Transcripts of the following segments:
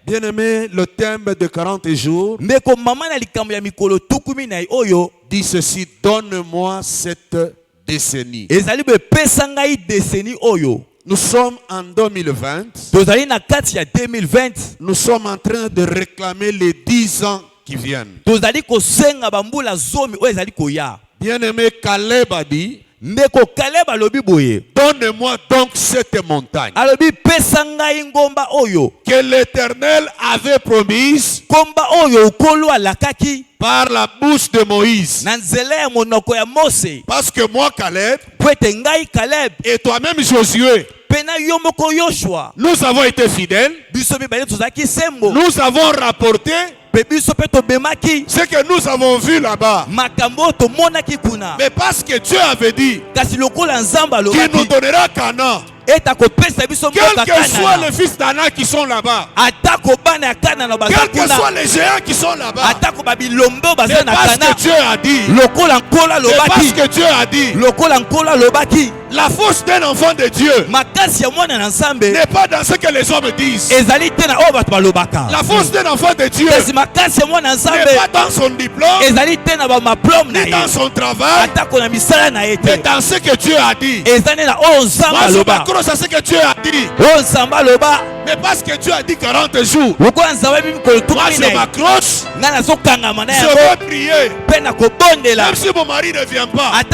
Bien-aimé, le thème de 40 jours dit ceci: donne-moi cette décennie. Nous sommes en 2020. Nous sommes en train de réclamer les 10 ans qui viennent. Bien-aimé, Caleb a dit: donne-moi donc cette montagne que l'Éternel avait promise par la bouche de Moïse. Parce que moi, Caleb, et toi-même, Josué, nous avons été fidèles. Nous avons rapporté ce que nous avons vu là-bas. Mais parce que Dieu avait dit qu'il nous donnera Canaan, quels que soient les fils d'Anak qui sont là-bas, quels que soient les géants qui sont là-bas, mais parce que Dieu a dit, parce que Dieu a dit, la force d'un enfant de Dieu n'est pas dans ce que les hommes disent. La force d'un enfant de Dieu n'est pas dans son diplôme, ni dans son travail, mais dans ce que Dieu a dit. Moi, je m'accroche à ce que Dieu a dit. Mais parce que Dieu a dit 40 jours, moi je m'accroche, je veux prier. Même si mon mari ne vient pas, même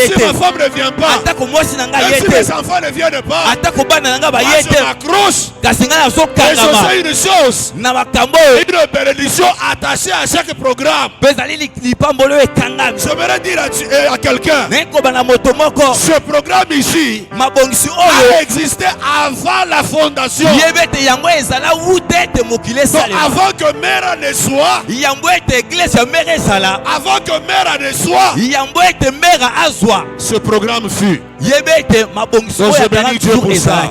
si ma femme ne vient pas, même si mes enfants ne viennent pas, moi je m'accroche. Et je sais une chose, une bénédiction attachée à chaque programme. J'aimerais dire à quelqu'un, ce programme ici a existé avant la fondation. Donc avant que Mère ne soit, avant que Mère ne soit, ce programme fut. Donc je bénis Dieu pour ça.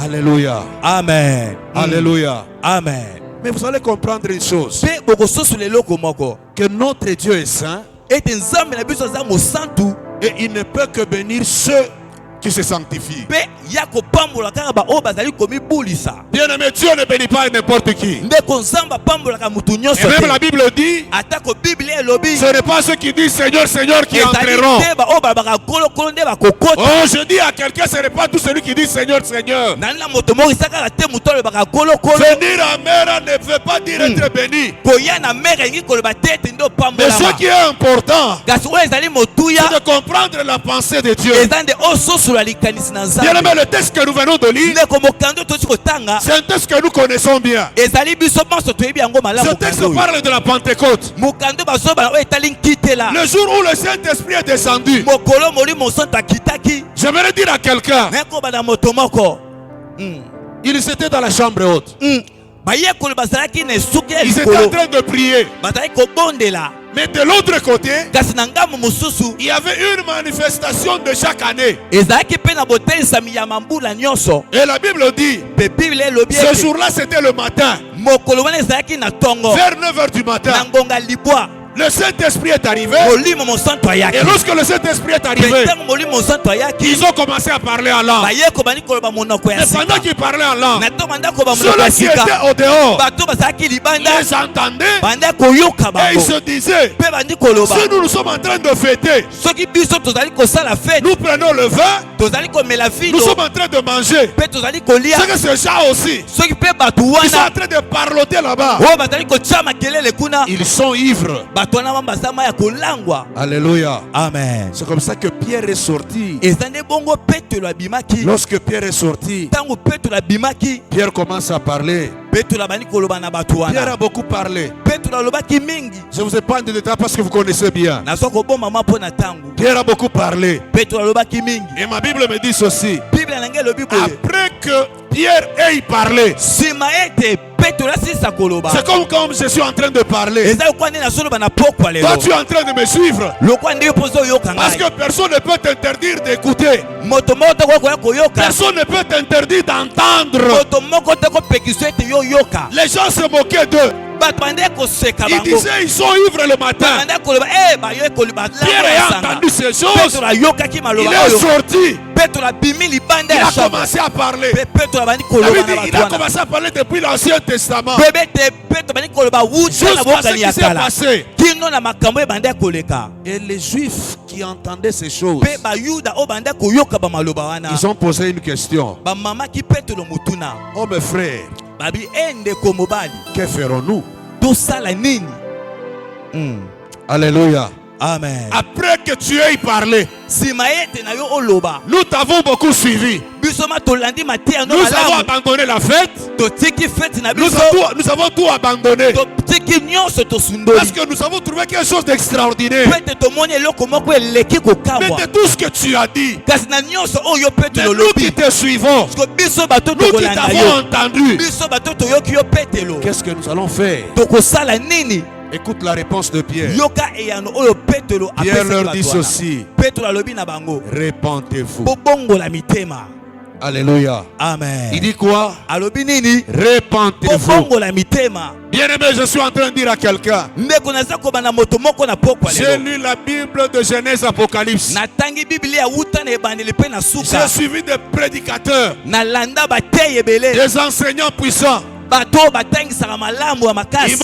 Alléluia. Amen. Alléluia. Amen. Mais vous allez comprendre une chose, que notre Dieu est saint et il ne peut que bénir ceux qui se sanctifient. Bien-aimé, Dieu ne bénit pas n'importe qui. Et même la Bible dit, ce n'est pas ceux qui disent Seigneur, Seigneur qui entreront. Oh, je dis à quelqu'un, ce n'est pas tout celui qui dit Seigneur, Seigneur. Venir à Mère ne veut pas dire être béni. Mais ce qui est important, c'est de comprendre la pensée de Dieu. Bien-aimé, le texte que nous venons de lire, c'est un texte que nous connaissons bien. Ce texte parle de la Pentecôte. Le jour où le Saint-Esprit est descendu. J'aimerais dire à quelqu'un, il était dans la chambre haute. Ils étaient en train de prier. Mais de l'autre côté, il y avait une manifestation de chaque année. Et la Bible dit, ce jour-là c'était le matin, vers 9h du matin. Le Saint-Esprit est arrivé. Et lorsque le Saint-Esprit est arrivé, ils ont commencé à parler en langue. Et pendant qu'ils parlaient en langue, ceux qui étaient au dehors les entendaient. Et ils se disaient, si nous sommes en train de fêter, nous prenons le vin, nous sommes en train de manger. C'est que ces gens aussi, ils sont en train de parloter là-bas. Ils sont ivres. Alléluia. Amen. C'est comme ça que Pierre est sorti. Lorsque Pierre est sorti, Pierre commence à parler. Pierre a beaucoup parlé. Je ne vous ai pas de détails parce que vous connaissez bien. Pierre a beaucoup parlé. Et ma Bible me dit ceci. Après que Pierre ait parlé, C'est comme je suis en train de parler. Toi, tu es en train de me suivre. Parce que personne ne peut t'interdire d'écouter. Personne ne peut t'interdire d'entendre. Les gens se moquaient d'eux. Ils disaient ils sont ivres le matin. Pierre a entendu ces choses. Il est sorti. Il a commencé à parler. Il a commencé à parler depuis l'Ancien Testament. Jusqu'à ce qui s'est passé. Et les Juifs qui entendaient ces choses, ils ont posé une question. Oh mes frères, que ferons-nous? Alléluia. Amen. Après que tu aies parlé, nous t'avons beaucoup suivi. Nous avons abandonné la fête. Nous avons tout abandonné. Parce que nous avons trouvé quelque chose d'extraordinaire. Mais de tout ce que tu as dit, de nous qui te suivons, nous qui t'avons entendu, qu'est-ce que nous allons faire? Écoute la réponse de Pierre. Pierre leur dit ceci: répentez-vous. Alléluia. Amen. Il dit quoi? Répentez-vous. Bien-aimé, je suis en train de dire à quelqu'un. J'ai lu la Bible de Genèse Apocalypse. J'ai suivi des prédicateurs, des enseignants puissants. Ils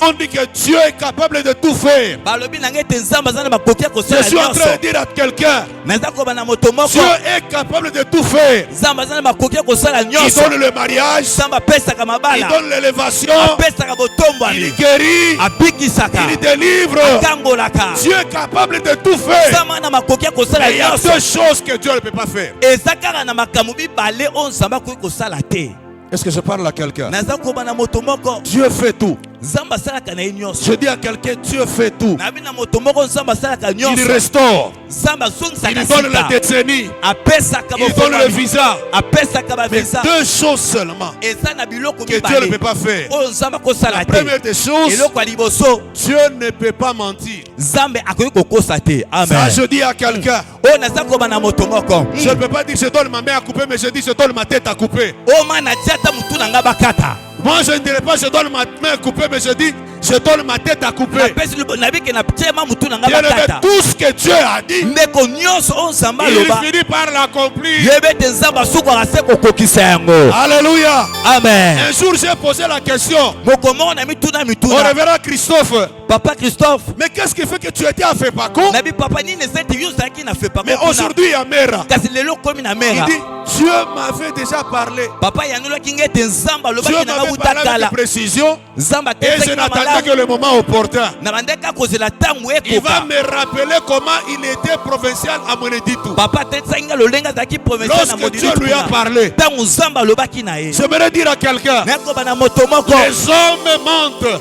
m'ont dit que Dieu est capable de tout faire. Je suis en train de dire à quelqu'un, Dieu est capable de tout faire. Il donne le mariage, il donne l'élévation, il guérit, il délivre. Dieu est capable de tout faire. Mais il y a deux choses que Dieu ne peut pas faire. Est-ce que je parle à quelqu'un? Dieu fait tout. Je dis à quelqu'un, Dieu fait tout. Il restaure. Il donne la décennie. Il donne le visa. Mais deux choses seulement que Dieu ne peut pas faire. La première des choses, Dieu ne peut pas mentir. Ça, je dis à quelqu'un. Je ne peux pas dire je donne ma main à couper, mais je dis je donne ma tête à couper. Moi je ne dirais pas je donne ma main à couper, mais je dis je donne ma tête à couper. Tout ce que Dieu a dit, il finit par l'accomplir. Alléluia. Amen. Un jour j'ai posé la question au révérend Christophe. Papa Christophe, mais qu'est-ce qui fait que tu étais à Fepako? Mais aujourd'hui à Mera, il dit Dieu m'avait déjà parlé. Dieu m'avait parlé avec précision. Et je n'attendais que le moment opportun. Il va me rappeler comment il était provincial à Moneditu. Lorsque Dieu lui a parlé, j'aimerais dire à quelqu'un, les hommes mentent.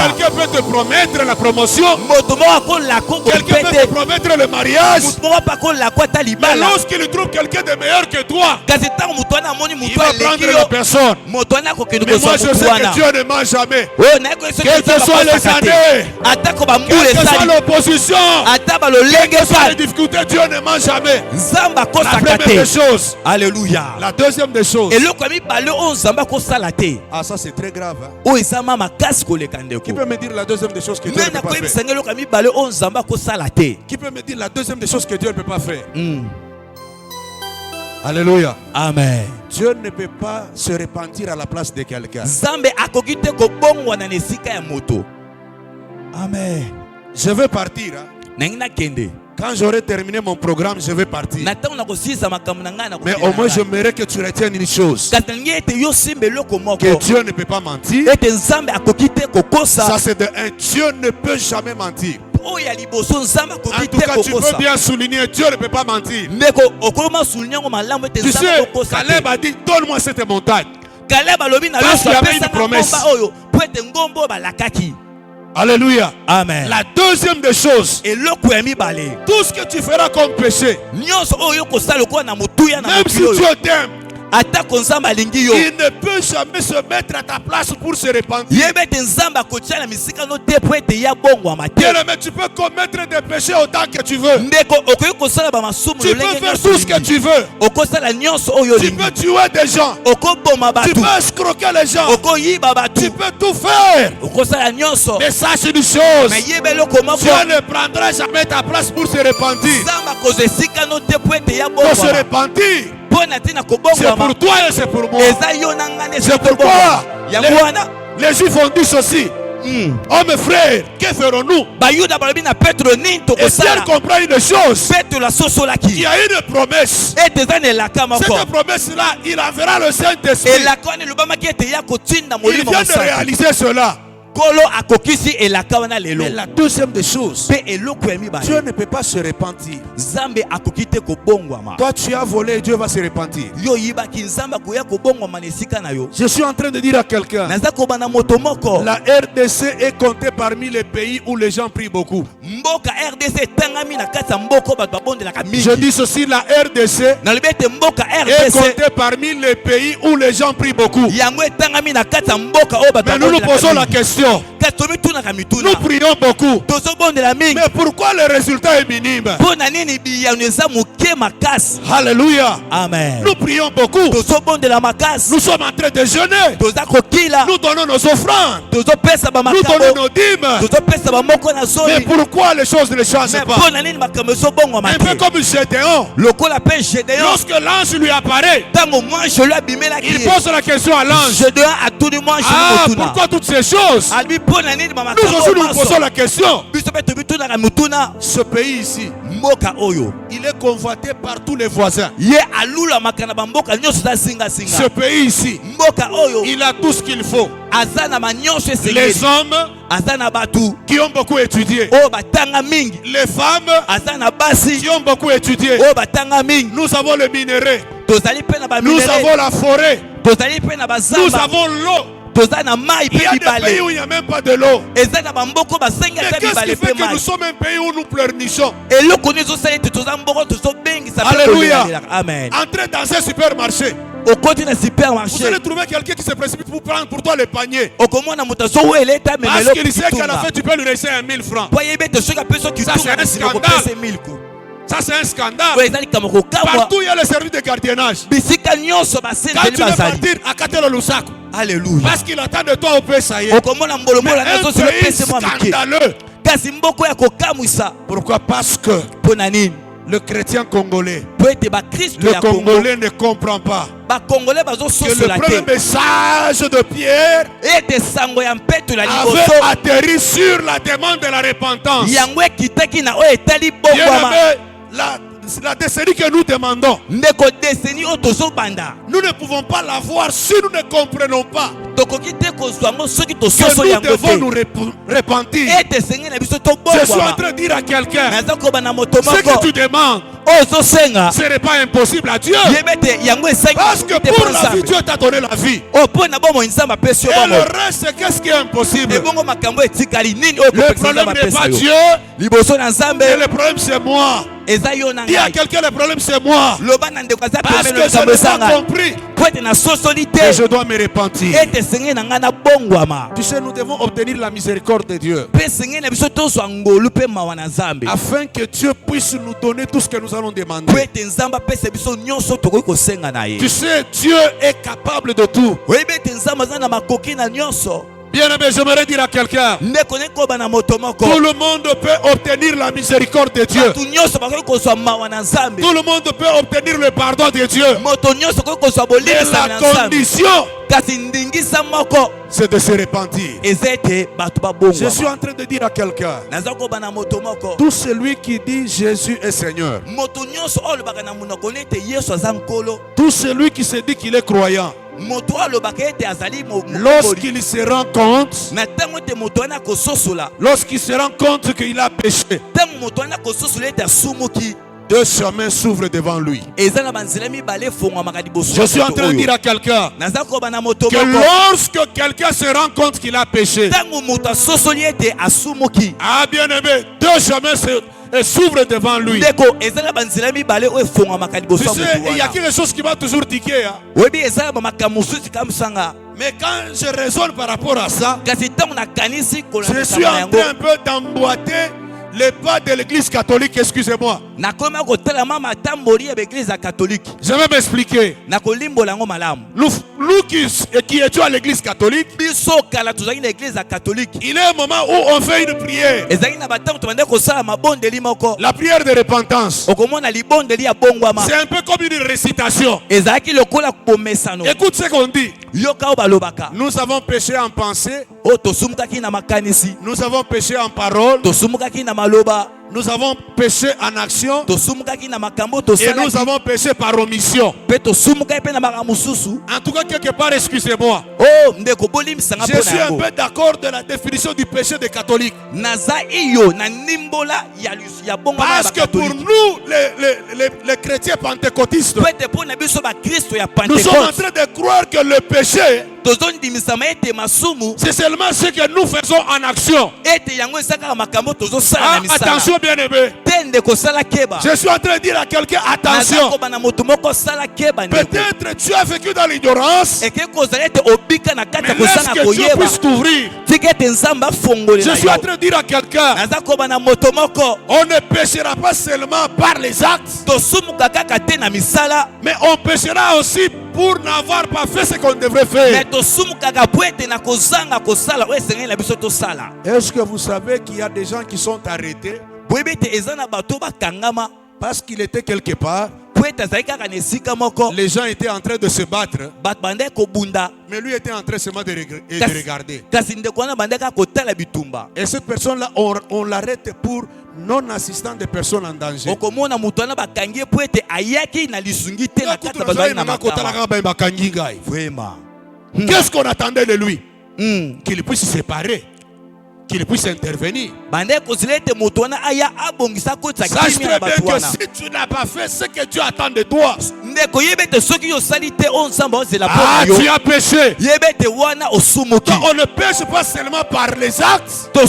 Quelqu'un peut te promettre la promotion. Quelqu'un peut te promettre le mariage. Mais lorsqu'il trouve quelqu'un de meilleur que toi, il va prendre la personne. Mais moi je sais que Dieu ne ment jamais. Quelles que soient les années, quelle que soit l'opposition, quelles que soient les difficultés, Dieu ne ment jamais. La première des choses. Alléluia. La deuxième des choses. Ah, ça c'est très grave. Hein? Qui peut me dire la deuxième des choses que Dieu ne peut pas faire? Qui peut me dire la deuxième des choses que Dieu ne peut pas faire? Alléluia. Amen. Dieu ne peut pas se repentir à la place de quelqu'un. Amen. Je veux partir. Hein? Quand j'aurai terminé mon programme, je vais partir. Mais au moins, j'aimerais que tu retiennes une chose. Que Dieu ne peut pas mentir. Ça, c'est de un. Dieu ne peut jamais mentir. En tout cas, tu peux bien souligner, Dieu ne peut pas mentir. Tu sais, Caleb a dit, donne-moi cette montagne. Parce qu'il y avait une promesse. Alléluia. Amen. La deuxième des choses, tout ce que tu feras comme péché, même si Dieu t'aime, Il ne peut jamais se mettre à ta place pour se repentir. Bien-aimé, tu peux commettre des péchés autant que tu veux. Tu peux faire tout ce que tu veux. Tu peux tuer des gens. Tu peux escroquer les gens. Tu peux tout faire. Mais sache une chose, Dieu ne prendra jamais ta place pour se repentir. Pour se repentir, c'est pour toi et c'est pour moi. C'est pourquoi les Juifs ont dit ceci. Oh mes frères, que ferons-nous? Et Pierre comprend une chose. Il y a une promesse. Cette promesse-là, il enverra le Saint-Esprit. Il vient de réaliser cela. Mais la deuxième des choses, Dieu ne peut pas se repentir. Toi tu as volé et Dieu va se repentir. Je suis en train de dire à quelqu'un, la RDC est comptée parmi les pays où les gens prient beaucoup. Je dis ceci, la RDC est comptée parmi les pays où les gens prient beaucoup. Mais nous nous posons la question. Nous prions beaucoup. Mais pourquoi le résultat est minime? Alléluia. Amen. Nous prions beaucoup. Nous sommes en train de jeûner. Nous donnons nos offrandes. Nous donnons nos dîmes. Mais pourquoi les choses ne changent pas? Un peu comme Gédéon. Lorsque l'ange lui apparaît, il pose la question à l'ange. Ah, pourquoi toutes ces choses? Nous aussi nous posons la question. Ce pays ici, il est convoité par tous les voisins. Ce pays ici, il a tout ce qu'il faut. Les hommes qui ont beaucoup étudié, les femmes qui ont beaucoup étudié. Nous avons le minerai, nous avons la forêt, nous avons l'eau. Il y a des pays où il n'y a même pas de l'eau. Mais qu'est-ce qui fait que nous sommes un pays où nous pleurnichons? Alléluia. Amen. Entrez dans un supermarché. Vous allez trouver quelqu'un qui se précipite pour prendre pour toi le panier. Parce qu'il sait qu'à la fin tu peux lui laisser 1000 francs. Ça c'est un scandale. Ça c'est un scandale. Partout il y a le service de gardiennage. Quand tu veux partir, accatez le Lusaka. Alléluia. Parce qu'il attend de toi au Pessaïe. Mais un pays scandaleux. Pourquoi? Parce que le chrétien congolais, le Congolais ne comprend pas que le premier message de Pierre avait atterri sur la demande de la repentance. La décennie que nous demandons, nous ne pouvons pas l'avoir si nous ne comprenons pas que nous devons nous repentir. Je suis en train de dire à quelqu'un, ce que tu demandes, ce n'est pas impossible à Dieu. Parce que pour la vie, Dieu t'a donné la vie. Et le reste, qu'est-ce qui est impossible? Le problème n'est pas Dieu, mais le problème c'est moi. Il y a quelqu'un, le problème c'est moi. Parce que je n'ai pas compris. Et je dois me repentir. Tu sais, nous devons obtenir la miséricorde de Dieu, afin que Dieu puisse nous donner tout ce que nous allons demander. Tu sais, Dieu est capable de tout. Bien aimé, j'aimerais dire à quelqu'un, tout le monde peut obtenir la miséricorde de Dieu. Tout le monde peut obtenir le pardon de Dieu. Mais la condition, c'est de se repentir. Je suis en train de dire à quelqu'un, tout celui qui dit Jésus est Seigneur, tout celui qui se dit qu'il est croyant, lorsqu'il se rend compte qu'il a péché, deux chemins s'ouvrent devant lui. Je suis en train de dire à quelqu'un que lorsque quelqu'un se rend compte qu'il a péché, ah bien aimé, deux chemins et s'ouvre devant lui. Tu sais, il y a quelque chose qui m'a toujours tiqué. Hein? Mais quand je raisonne par rapport à ça, je suis en train un peu d'emboîter les pas de l'église catholique, excusez-moi. Je vais m'expliquer. Nous qui étions à l'église catholique, il y a un moment où on fait une prière. La prière de repentance. C'est un peu comme une récitation. Écoute ce qu'on dit. Nous avons péché en pensée. Nous avons péché en parole. Nous avons péché en action. Et nous avons péché par omission. En tout cas, quelque part, excusez-moi. Je suis un peu d'accord de la définition du péché des catholiques. Parce que pour nous, les chrétiens pentecôtistes, nous sommes en train de croire que le péché, c'est seulement ce que nous faisons en action. Attention bien aimé. Je suis en train de dire à quelqu'un, attention. Peut-être tu as vécu dans l'ignorance, mais laisse que Dieu puisse t'ouvrir. Je suis en train de dire à quelqu'un, on ne péchera pas seulement par les actes, mais on péchera aussi pour n'avoir pas fait ce qu'on devrait faire. Est-ce que vous savez qu'il y a des gens qui sont arrêtés parce qu'il était quelque part? Les gens étaient en train de se battre, mais lui était en train seulement de regarder. Et cette personne-là, on l'arrête pour non-assistant des personnes en danger. Qu'est-ce qu'on attendait de lui? Qu'il puisse se séparer, qu'il puisse intervenir. Sache très bien que si tu n'as pas fait ce que Dieu attend de toi, tu as péché. Donc on ne pêche pas seulement par les actes, mais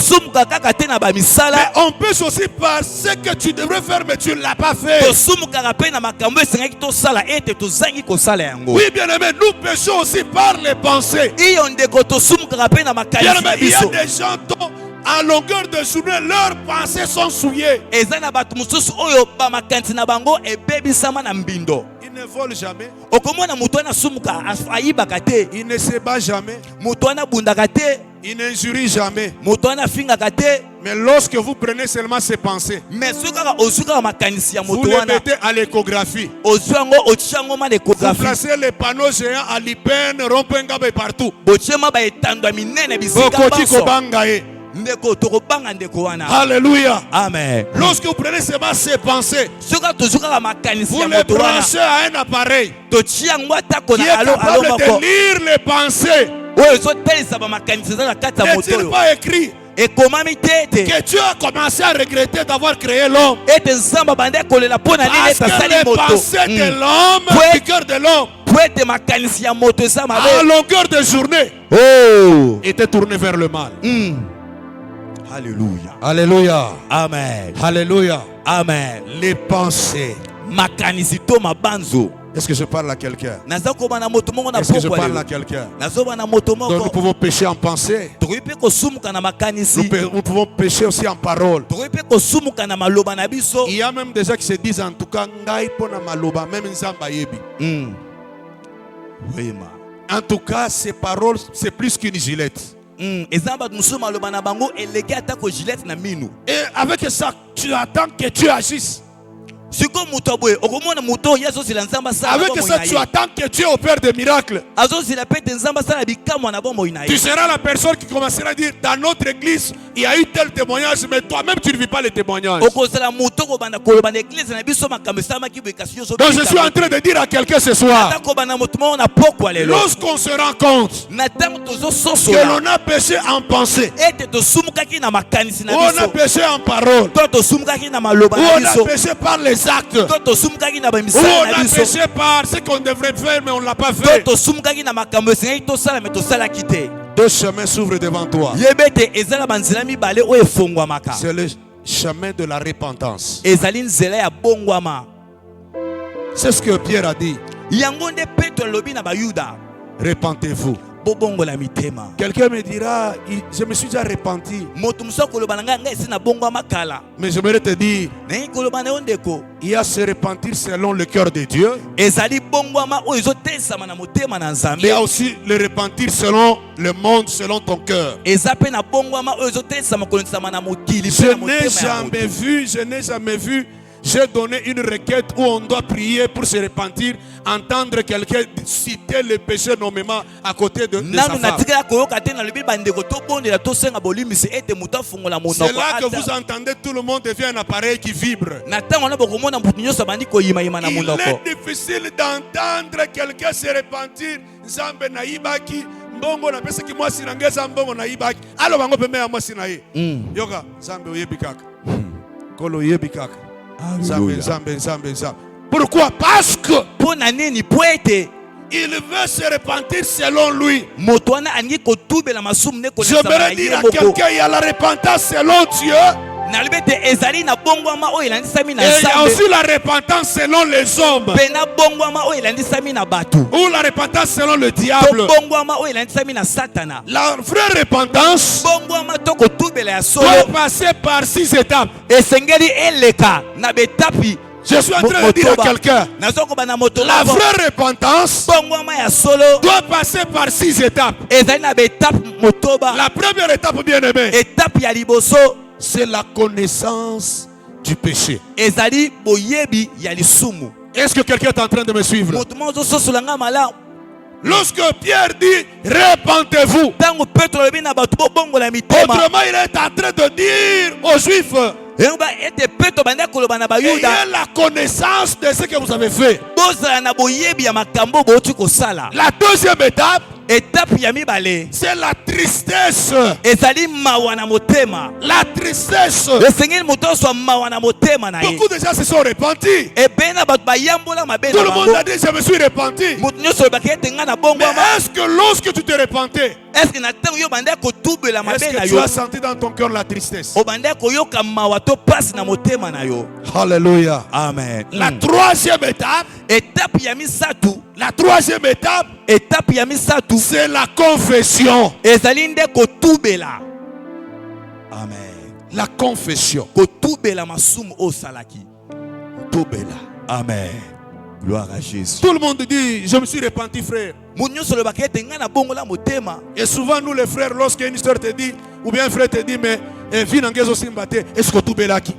on pêche aussi par ce que tu devrais faire mais tu ne l'as pas fait. Oui, bien aimé, nous péchons aussi par les pensées. Bien aimé, il y a des gens dont à longueur de journée, leurs pensées sont souillées. Ils ne volent jamais. Ils ne se battent jamais. Ils n'injurient jamais. Mais lorsque vous prenez seulement ces pensées, vous les mettez à l'échographie. Vous placez les panneaux géants à l'Ipen, Rompengabe partout. Alléluia. Amen. Lorsque vous prenez seulement ces pensées, vous les branchez à un appareil qui est capable de lire les pensées. N'est-il pas écrit que Dieu a commencé à regretter d'avoir créé l'homme? Parce que les pensées de l'homme, du cœur de l'homme, à longueur de journée, étaient tournées vers le mal. Alléluia. Alléluia. Amen. Alléluia. Amen. Les pensées. Est-ce que je parle à quelqu'un? Est-ce que je parle à quelqu'un? Donc nous pouvons pécher en pensée. Nous pouvons pécher aussi en parole. Il y a même des gens qui se disent en tout cas, même Nzamba yebi. En tout cas, ces paroles, c'est plus qu'une gilette. Et avec ça, tu attends que Dieu agisse. Avec ça, tu attends que Dieu opère des miracles. Tu seras la personne qui commencera à dire, dans notre église, il y a eu tel témoignage, mais toi-même, tu ne vis pas les témoignages. Donc, je suis en train de dire à quelqu'un ce soir, lorsqu'on se rend compte que l'on a péché en pensée, ou on a péché en parole, ou on a péché par les actes, ou on a péché par ce qu'on devrait faire mais on ne l'a pas fait, deux chemins s'ouvrent devant toi. C'est chemin de la repentance. ezali nzela ya bongwama. C'est ce que Pierre a dit. Yango nde Petro lobi na bayuda. Repentez-vous. Bobongola mitema. Quelqu'un me dira, je me suis déjà repenti. Moto muso koloba nanga ngesi na bongwama kala. Mais j'aimerais te dire, Ne koloba na ondeko. il y a se repentir selon le cœur de Dieu. Ezali bongwama oyo ezotesama na motema na Nzambe. Il y a aussi le repentir selon le monde, selon ton cœur. Ezape na bongwama oyo ezotesama kolongisama na mokili Je pe na motema n'ai jamais vu. J'ai donné une requête où on doit prier pour se repentir, entendre quelqu'un citer le péché nommément à côté de sa femme. C'est là que vous entendez tout le monde devient un appareil qui vibre. Il est difficile d'entendre quelqu'un se repentir. Nzambe na ibaki mbongo na pesa ki mwasi na ngeza mbongo na ibaki. Alo bango pembe ya mwasi na ye. Yoka Nzambe oyebikaka. Kolo oyebikaka. Pourquoi? Parce que il veut se repentir selon lui. Je voudrais dire à quelqu'un, il y a la repentance selon Dieu. Et il y a aussi la repentance selon les hommes. Ou la repentance selon le diable. La vraie repentance doit passer par 6 étapes. Je suis en train de dire à quelqu'un, la vraie repentance doit passer par 6 étapes. La première étape, bien aimé, c'est la connaissance du péché. Est-ce que quelqu'un est en train de me suivre? Lorsque Pierre dit repentez-vous, autrement il est en train de dire aux Juifs, ayez la connaissance de ce que vous avez fait. La deuxième étape, c'est la tristesse. La tristesse. Beaucoup de gens se sont repentis. Tout le monde a dit je me suis repenti. Mais est-ce que lorsque tu te repentais, est-ce que tu as senti dans ton cœur la tristesse? Alléluia. Amen. La troisième étape, c'est la confession. Amen. La confession. Amen. Gloire à Jésus. Tout le monde dit je me suis repenti, frère. Et souvent nous les frères, lorsqu'une soeur te dit ou bien un frère te dit mais est-ce que tout belaki?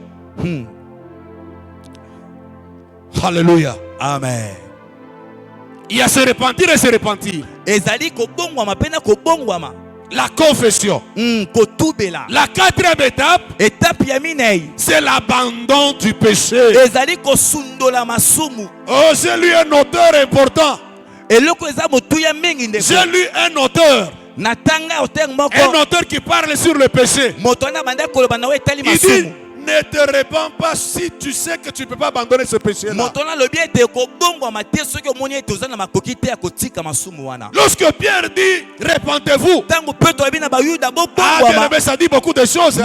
Alléluia. Amen. Il y a se repentir et se repentir. La confession. La quatrième étape, c'est l'abandon du péché. Oh, j'ai lu un auteur important. J'ai lu un auteur. Un auteur qui parle sur le péché. Il dit ne te répands pas si tu sais que tu ne peux pas abandonner ce péché-là. Lorsque Pierre dit repentez-vous, ça dit beaucoup de choses.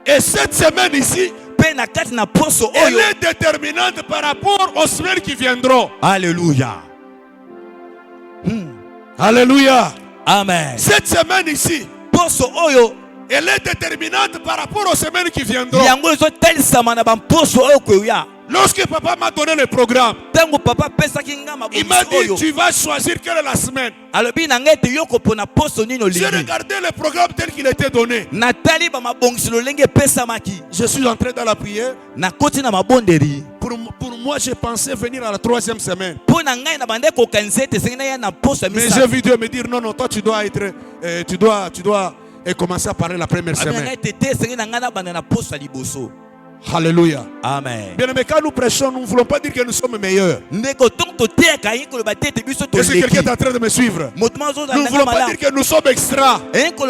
Et cette semaine ici, elle est déterminante par rapport aux semaines qui viendront. Alléluia. Alléluia. Amen. Cette semaine ici, elle est déterminante par rapport aux semaines qui viendront. Lorsque papa m'a donné le programme, il m'a dit tu vas choisir quelle est la semaine. J'ai regardé le programme tel qu'il était donné. Je suis entré dans la prière. Pour moi, j'ai pensé venir à la 3e semaine. Mais j'ai vu Dieu me dire non, toi tu dois être, tu dois et commencer à parler la première semaine. Alléluia. Amen. Bien aimé, quand nous prêchons, nous ne voulons pas dire que nous sommes meilleurs. Est-ce que quelqu'un est en train de me suivre? Nous ne voulons pas dire que nous sommes extra. Mais nous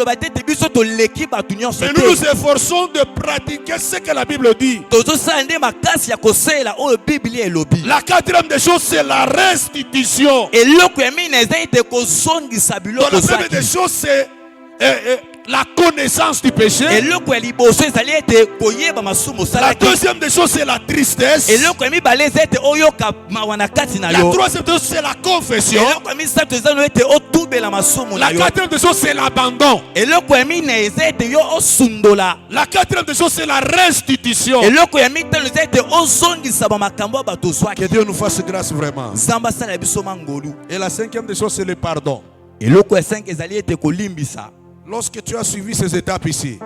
nous efforçons de pratiquer ce que la Bible dit. La quatrième des choses, c'est la restitution. Donc la première des choses, c'est la connaissance du péché. La deuxième des choses, c'est la tristesse. La troisième des choses, c'est la confession. La quatrième des choses, c'est l'abandon. La quatrième des choses, c'est la restitution. Que Dieu nous fasse grâce vraiment. Et la cinquième des choses, c'est le pardon. Lorsque tu as suivi ces étapes ici,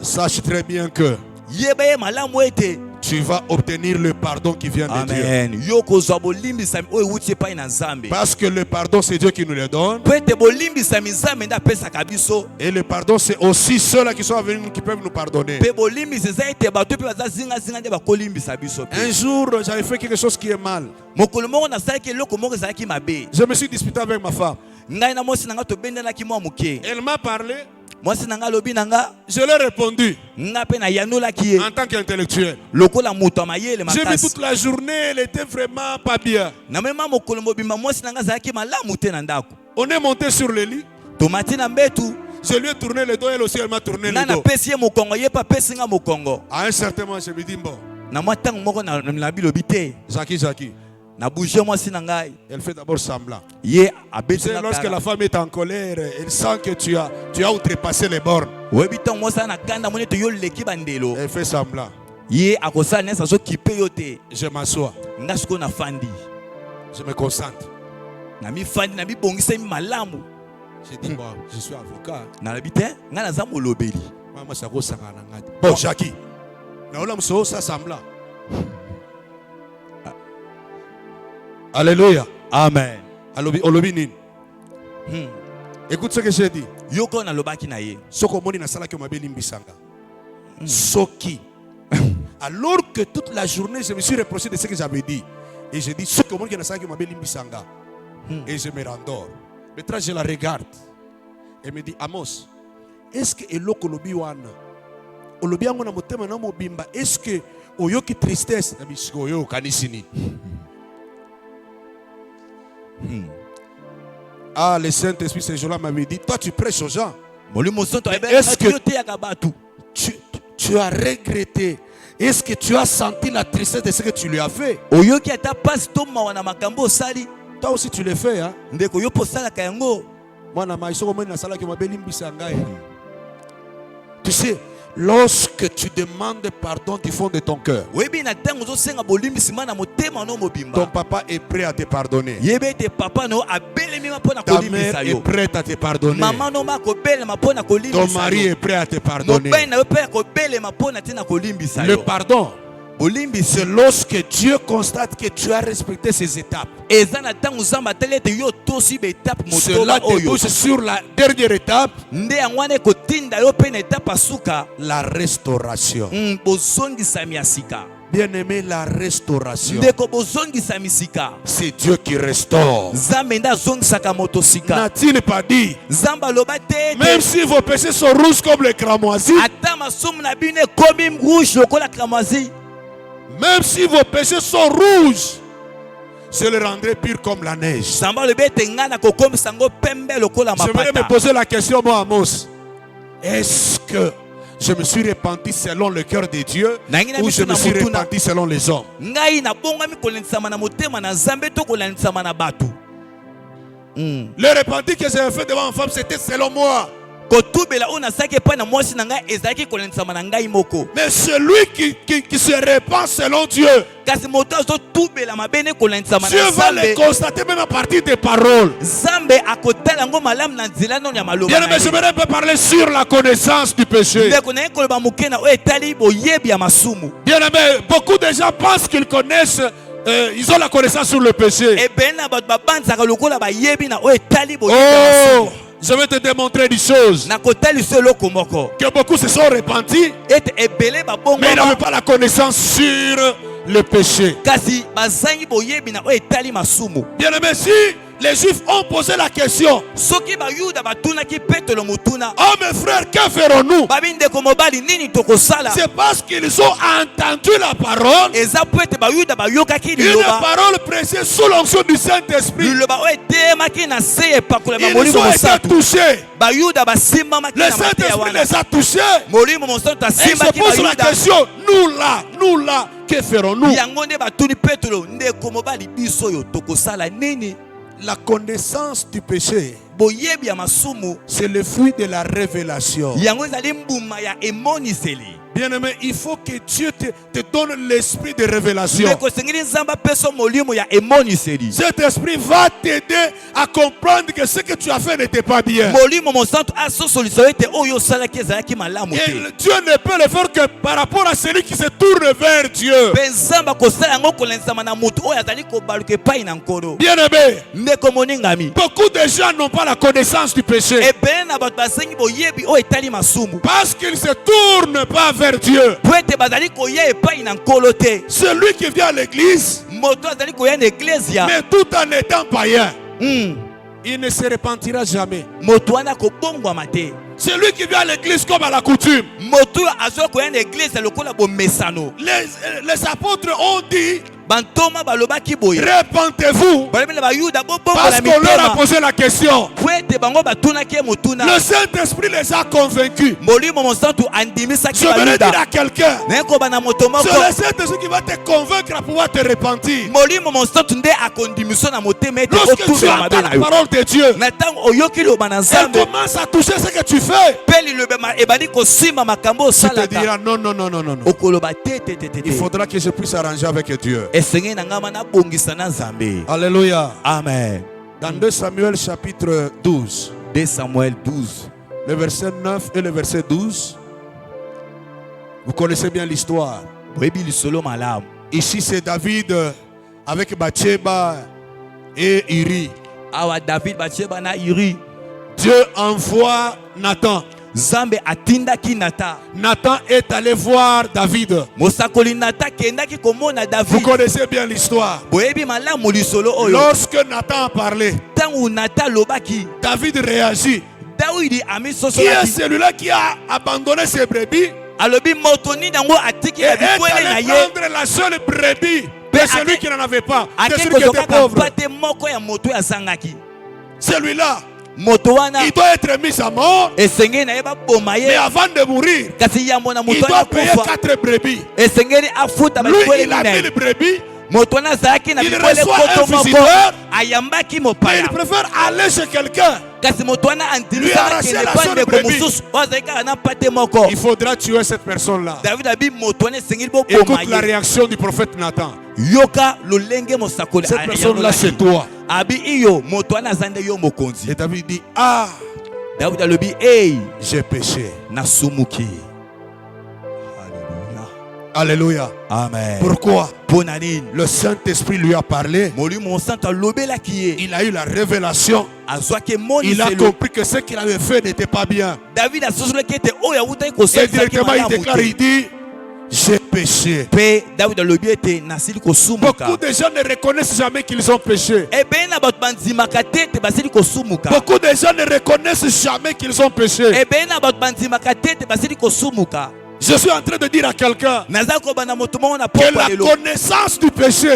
sache très bien que tu vas obtenir le pardon qui vient de Dieu. Parce que le pardon, c'est Dieu qui nous le donne. Et le pardon, c'est aussi ceux-là qui sont venus qui peuvent nous pardonner. Un jour, j'avais fait quelque chose qui est mal. Je me suis disputé avec ma femme. Elle m'a parlé. Je l'ai répondu en tant qu'intellectuel. J'ai vu toute la journée, elle était vraiment pas bien. On est monté sur le lit. Je lui ai tourné le dos, elle aussi elle m'a tourné le dos. À un certain moment, je me dis bon. Jackie. Elle fait d'abord semblant. Lorsque la femme est en colère, elle sent que tu as outrepassé les bornes. Elle fait semblant. Je m'assois. Je me concentre. Je dis bon, je suis avocat. Bon, Jackie. Ça semblant. Alléluia. Amen. Écoute ce que j'ai dit. Soki. Alors que toute la journée, je me suis reproché de ce que j'avais dit. Et j'ai dit, ce que moi qui n'a pas limbisanga. Et je me rendors. Maintenant, je la regarde. Elle me dit, Amos, est-ce que eloko lobi wana? Olobi wana motema na mobimba. Est-ce que oyoki tristesse? Na bisiko yo kanisini. Ah, le Saint-Esprit ce jour-là m'avait dit, toi tu prêches aux gens. Est-ce que tu as regretté? Est-ce que tu as senti la tristesse de ce que tu lui as fait? Toi aussi tu le fais, hein? Tu sais, lorsque tu demandes pardon du fond de ton cœur, ton papa est prêt à te pardonner. Ta mère est prête à te pardonner. Ton mari est prêt à te pardonner. Le pardon, c'est lorsque Dieu constate que tu as respecté ces étapes. Cela débouche sur la dernière étape, la restauration. Bien aimé, la restauration, c'est Dieu qui restaure. N'a-t-il pas dit, même si vos péchés sont rouges comme le cramoisi, même si vos péchés sont rouges, je les rendrai purs comme la neige. J'aimerais me poser la question, moi, Amos. Est-ce que je me suis repenti selon le cœur de Dieu ou je me suis repenti selon les hommes? Le repenti que j'avais fait devant ma femme, c'était selon moi. Mais celui qui se répand selon Dieu, Dieu va le constater même à partir des paroles. Bien aimé, j'aimerais pas parler sur la connaissance du péché. Bien aimé, beaucoup de gens pensent qu'ils connaissent, ils ont la connaissance sur le péché. Oh, je vais te démontrer des choses. Que beaucoup se sont repentis, mais ils n'avaient pas la connaissance sur le péché. Bien aimé, si les Juifs ont posé la question. Oh mes frères, que ferons-nous? C'est parce qu'ils ont entendu la parole. Une parole prêchée sous l'onction du Saint-Esprit. Ils ont été touchés. Le Saint-Esprit les a touchés. Et ils se posent la question, nous là, que ferons-nous? La connaissance du péché, c'est le fruit de la révélation. Bien-aimé, il faut que Dieu te donne l'esprit de révélation. Cet esprit va t'aider à comprendre que ce que tu as fait n'était pas bien. Et Dieu ne peut le faire que par rapport à celui qui se tourne vers Dieu. Bien-aimé, beaucoup de gens n'ont pas la connaissance du péché parce qu'ils ne se tournent pas vers Dieu. Celui qui vient à l'église, mais tout en étant païen, il ne se repentira jamais. Celui qui vient à l'église comme à la coutume, les apôtres ont dit, répentez-vous, parce qu'on leur a posé la question. Le Saint-Esprit les a convaincus. Je voudrais dire à quelqu'un, c'est le Saint-Esprit qui va te convaincre à pouvoir te repentir. Lorsque tu entends la parole de Dieu, elle commence à toucher ce que tu fais. Tu te diras non. Il faudra que je puisse arranger avec Dieu. Alléluia. Amen. Dans 2 Samuel chapitre 12. 2 Samuel 12. Le verset 9 et le verset 12. Vous connaissez bien l'histoire. Ici c'est David avec Bathsheba et Uri. Dieu envoie Nathan. Nathan est allé voir David. Vous connaissez bien l'histoire. Lorsque Nathan a parlé, David réagit. Qui est celui-là qui a abandonné ses brebis et est allé prendre la seule brebis de celui qui n'en avait pas, de celui qui était pauvre? Celui-là, il doit être mis à mort, mais avant de mourir, il doit payer 4 brebis. Lui, il a 1000 brebis. Il reçoit un visiteur, mais il préfère aller chez quelqu'un, lui arracher la seule brebis. Il faudra tuer cette personne-là. Écoute la réaction du prophète Nathan. Cette personne-là, c'est toi. Et David dit, ah, j'ai péché. Alléluia. Amen. Pourquoi? Le Saint-Esprit lui a parlé. Il a eu la révélation. Il a compris que ce qu'il avait fait n'était pas bien. Et directement il déclare, il dit, j'ai péché. Beaucoup de gens ne reconnaissent jamais qu'ils ont péché. Beaucoup de gens ne reconnaissent jamais qu'ils ont péché. Je suis en train de dire à quelqu'un que la connaissance du péché,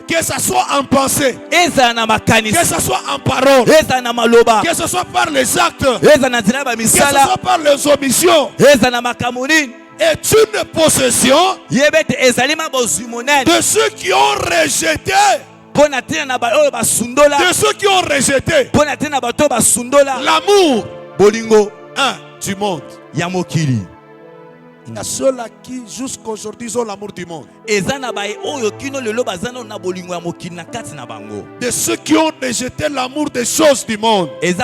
que ce soit en pensée, que ce soit en parole, que ce soit par les actes, que ce soit par les omissions, est une possession de ceux qui ont rejeté. De ceux qui ont rejeté l'amour du monde. Il y a ceux-là qui jusqu'aujourd'hui ont l'amour du monde. De ceux qui ont rejeté l'amour des choses du monde. 3.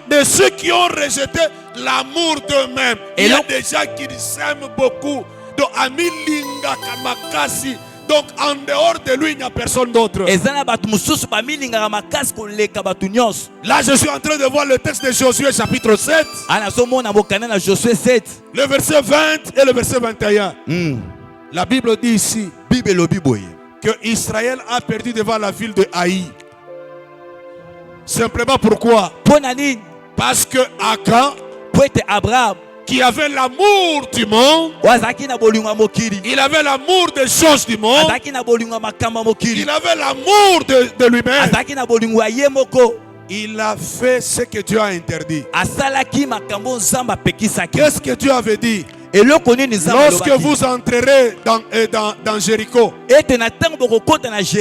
De ceux qui ont rejeté l'amour d'eux-mêmes. Il y a des gens qui s'aiment beaucoup. Donc en dehors de lui, il n'y a personne d'autre. Là, je suis en train de voir le texte de Josué chapitre 7. Le verset 20 et le verset 21. La Bible dit ici, que Israël a perdu devant la ville de Haï. Simplement pourquoi? Parce que Akan, Abraham, qui avait l'amour du monde, il avait l'amour des choses du monde, il avait l'amour de lui-même. Il a fait ce que Dieu a interdit. Qu'est-ce que Dieu avait dit? Lorsque vous entrerez dans Jéricho,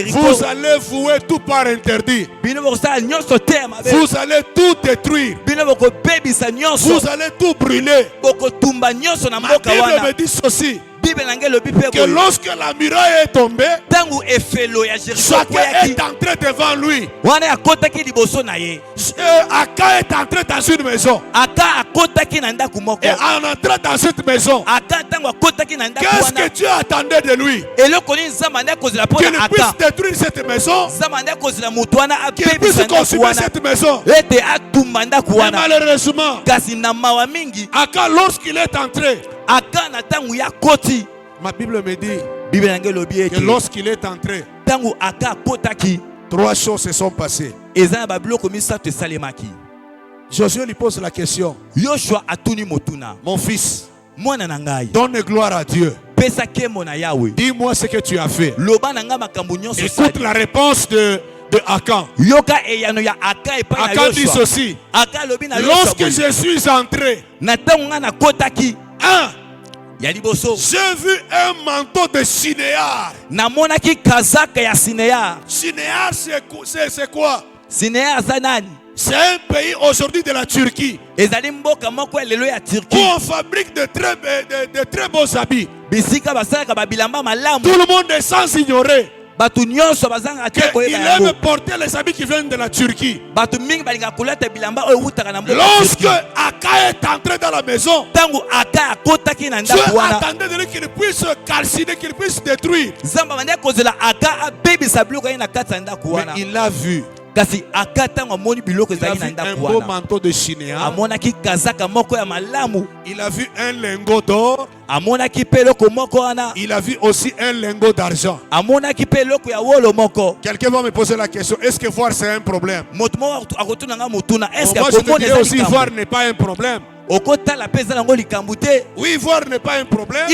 vous allez vouer tout par interdit. Vous allez tout détruire. Vous allez tout brûler. La Bible me dit ceci, que lorsque la muraille est tombée, chacun est entré devant lui. Akan est entré dans une maison. Et en entrant dans cette maison, qu'est-ce que Dieu attendait de lui? Qu'il puisse détruire cette maison, qu'il puisse consumer cette maison. Et malheureusement, Akan, lorsqu'il est entré, ma Bible me dit que lorsqu'il est entré, trois choses se sont passées. Josué lui pose la question, mon fils, donne gloire à Dieu. Dis-moi ce que tu as fait. Écoute la réponse de Akan. Akan dit ceci, lorsque je suis entré, j'ai vu un manteau de Shinéar. Shinéar, c'est quoi? C'est un pays aujourd'hui de la Turquie où on fabrique de très beaux habits. Tout le monde est sans ignorer qu'il aime porter les habits qui viennent de la Turquie. Lorsque Akan est entré dans la maison, Dieu attendait de lui qu'il puisse calciner, qu'il puisse détruire. Mais il a vu. Il a vu un beau manteau de Shinéar. Il a vu un lingot d'or. Il a vu aussi un lingot d'argent. Quelqu'un va me poser la question, est-ce que voir c'est un problème? Moi je te dirais aussi, voir n'est pas un problème. Oui, voir n'est pas un problème.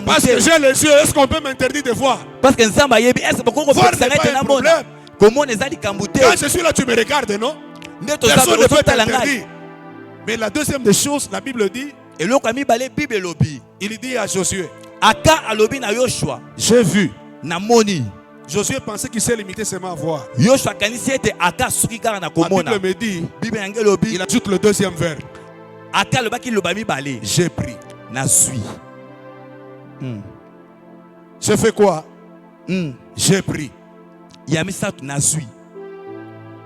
Parce que j'ai les yeux, est-ce qu'on peut m'interdire de voir? Voir n'est pas un problème. Quand je suis là, tu me regardes, non? Personne ne peut t'interdire. Mais la deuxième des choses, la Bible dit, il dit à Josué, j'ai vu. Josué pensait qu'il s'est limité seulement à voir. La Bible me dit, il ajoute le deuxième verbe. J'ai pris. J'ai fait quoi? J'ai pris.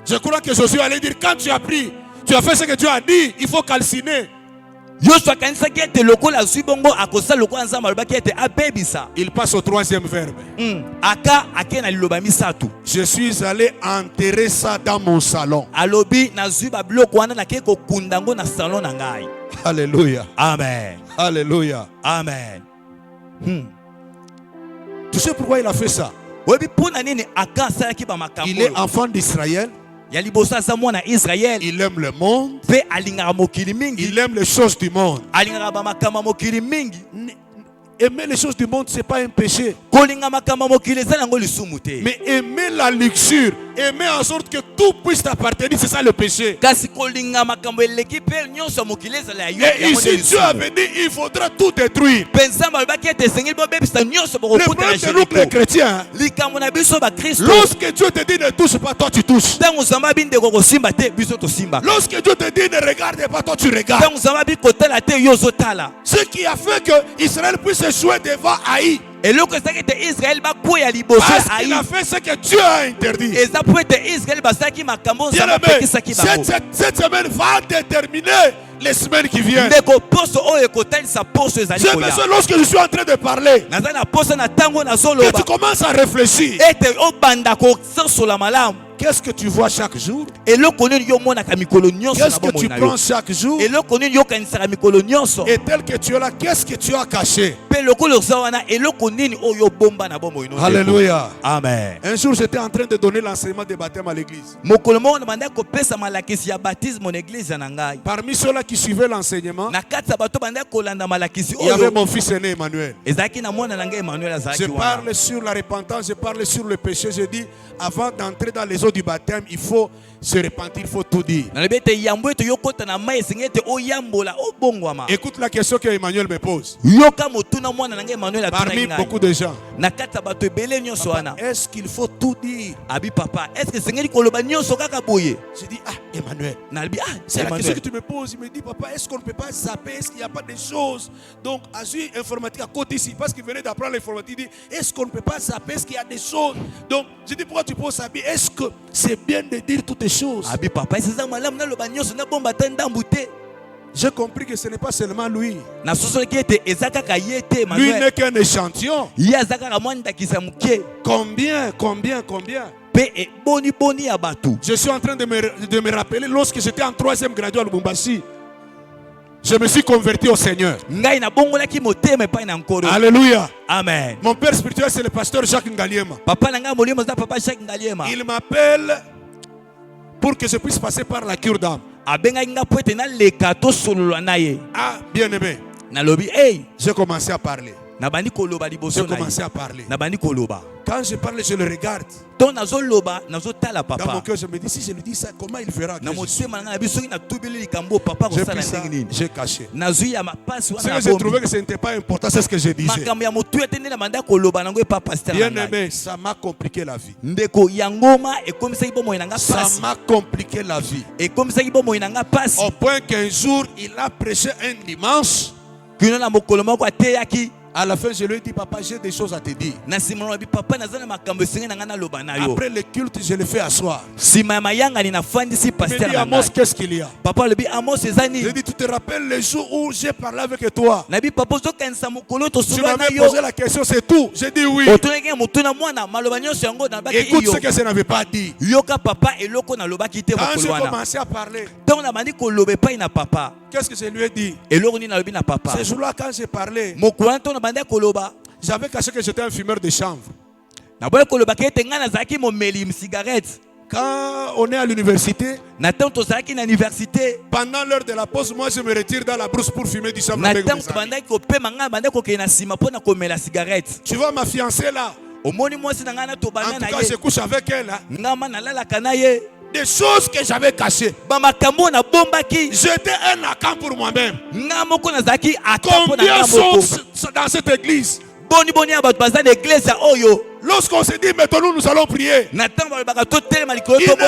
Je crois que Josué allait dire, quand tu as pris, tu as fait ce que Dieu a dit, il faut calciner. Il passe au troisième verbe. Je suis allé enterrer ça dans mon salon. Alléluia. Amen. Alléluia. Amen. Tu sais pourquoi il a fait ça? Il est enfant d'Israël. Il aime le monde. Il aime les choses du monde. Aimer les choses du monde, ce n'est pas un péché. Mais aimer la luxure, aimer en sorte que tout puisse t'appartenir, c'est ça le péché. Et ici, Dieu avait dit, il faudra tout détruire. Le problème de nous, les chrétiens, lorsque Dieu te dit ne touche pas, toi tu touches. Lorsque Dieu te dit ne regarde pas, toi tu regardes. Ce qui a fait que Israël puisse jouer devant Haï. Parce qu'il a fait ce que Dieu a interdit. Bien aimé, cette semaine va déterminer les semaines qui viennent. J'ai besoin, lorsque je suis en train de parler, que tu commences à réfléchir. Qu'est-ce que tu vois chaque jour? Qu'est-ce que tu prends chaque jour? Et tel que tu es là, qu'est-ce que tu as caché? Alléluia. Amen. Un jour, j'étais en train de donner l'enseignement des baptêmes à l'église. Parmi ceux-là qui suivaient l'enseignement, il y avait mon fils aîné Emmanuel. Je parle sur la repentance, je parle sur le péché. Je dis, avant d'entrer dans les eaux du baptême, il faut se repentir, il faut tout dire. Écoute la question que Emmanuel me pose. Parmi beaucoup de gens, est-ce qu'il faut tout dire? Je dis, Emmanuel, c'est la question que tu me poses. Il me dit, papa, est-ce qu'on ne peut pas zapper? Est-ce qu'il n'y a pas des choses? Donc, Azui informatique à côté ici, parce qu'il venait d'apprendre l'informatique, il dit, est-ce qu'on ne peut pas zapper? Est-ce qu'il y a des choses? Donc, je dis, pourquoi tu poses ça? Est-ce que c'est bien de dire toutes les choses? J'ai compris que ce n'est pas seulement lui. Lui n'est qu'un échantillon. Combien? Je suis en train de me rappeler lorsque j'étais en 3e graduat à Lubumbashi. Je me suis converti au Seigneur. Alléluia. Amen. Mon père spirituel, c'est le pasteur Jacques Ngaliema. Il m'appelle pour que je puisse passer par la cure d'âme. Ah, bien aimé. J'ai commencé à parler. Quand je parle, je le regarde. Dans mon cœur, je me dis, si je lui dis ça, comment il verra que j'ai caché. Je trouvais que ce n'était pas important, c'est ce que je disais. Bien aimé, ça m'a compliqué la vie. Ça m'a compliqué la vie. Au point qu'un jour, il a prêché un dimanche. À la fin, je lui ai dit, papa, j'ai des choses à te dire. Après le culte, je le fais asseoir. Il me dit, Amos, qu'est-ce qu'il y a? Je dis, tu te rappelles le jour où j'ai parlé avec toi? Tu m'avais posé la question, c'est tout. J'ai dit oui. Écoute ce que je n'avais pas dit. Quand j'ai commencé à parler, qu'est-ce que je lui ai dit? Ce jour-là, quand j'ai parlé, j'avais caché que j'étais un fumeur de chanvre. Quand on est à l'université, pendant l'heure de la pause, moi je me retire dans la brousse pour fumer du chanvre avec mes amis. Tu vois ma fiancée là? En tout cas, je couche avec elle. Des choses que j'avais cachées. J'étais un accant pour moi-même. Combien sont dans cette église? Lorsqu'on se dit maintenant nous allons prier, il me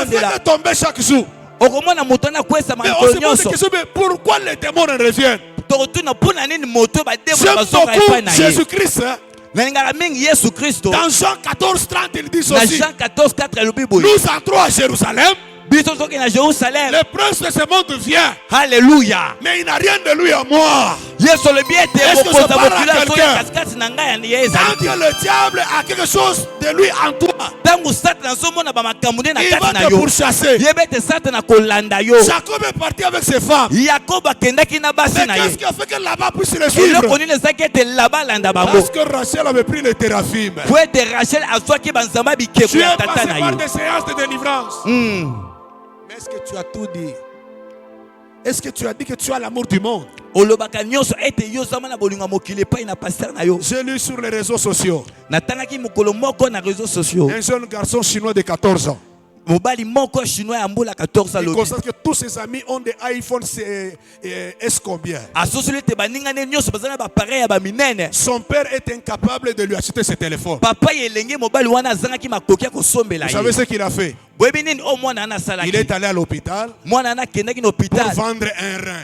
fait tomber chaque jour. Mais on se pose des questions, mais pourquoi les démons reviennent? J'aime beaucoup Jésus-Christ. Dans Jean 14:30, il dit ceci. Nous entrons à Jérusalem. Le prince de ce monde vient. Alléluia. Mais il n'a rien de lui à moi. Est-ce que je parle à quelqu'un? Tant que le diable a quelque chose de lui en toi, il va te pourchasser. Jacob est parti avec ses femmes. Mais qu'est-ce qui a fait que là-bas puisse le suivre? Parce que Rachel avait pris le téraphim. Tu es passé par des séances de délivrance. Mais est-ce que tu as tout dit? Est-ce que tu as dit que tu as l'amour du monde? J'ai lu sur les réseaux sociaux un jeune garçon chinois de 14 ans. Il constate que tous ses amis ont des iPhones est-ce combien? Son père est incapable de lui acheter ce téléphone. Vous savez ce qu'il a fait? Il est allé à l'hôpital pour vendre un rein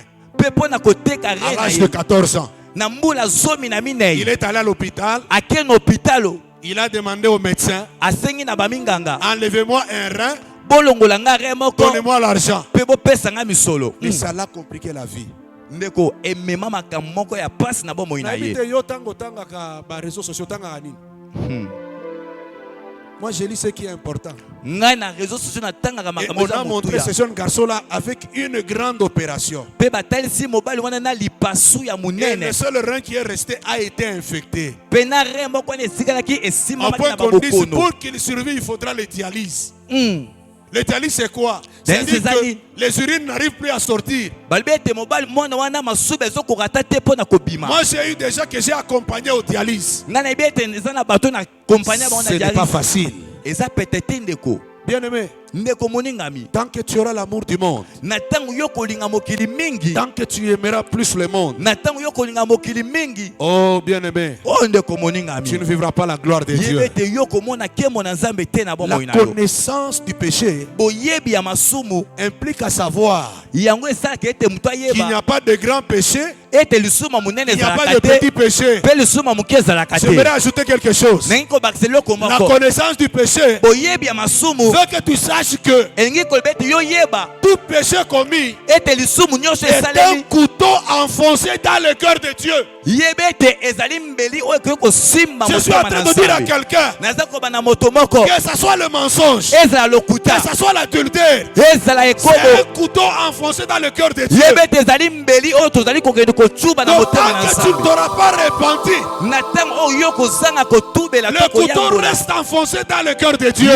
à l'âge de 14 ans. Il est allé à l'hôpital. Il a demandé au médecin, enlevez-moi un rein Donnez-moi l'argent. Et ça l'a compliqué la vie. Ndeko emema makamoko ya passe na bomo ina ye. Moi je lis ce qui est important. Et on a montré ce jeune garçon là avec une grande opération. Et le seul rein qui est resté a été infecté. En point qu'on dise pour qu'il survive il faudra les dialyses. Le dialyse c'est quoi? C'est-à-dire que les urines n'arrivent plus à sortir. Moi j'ai eu des gens que j'ai accompagnés au dialyse. Ce n'est pas facile. Bien aimé, tant que tu auras l'amour du monde, tant que tu aimeras plus le monde, oh bien aimé, tu ne vivras pas la gloire de Dieu. La connaissance du péché implique à savoir qu'il n'y a pas de grand péché, il n'y a pas de petit péché. J'aimerais ajouter quelque chose. La connaissance du péché veut que tu saches que tout péché commis est un couteau enfoncé dans le cœur de Dieu. Je suis en train de dire à quelqu'un que ce soit le mensonge, que ce soit l'adultère, c'est un couteau enfoncé dans le cœur de Dieu. Donc tant que tu ne t'auras pas repenti, le couteau reste enfoncé dans le cœur de Dieu.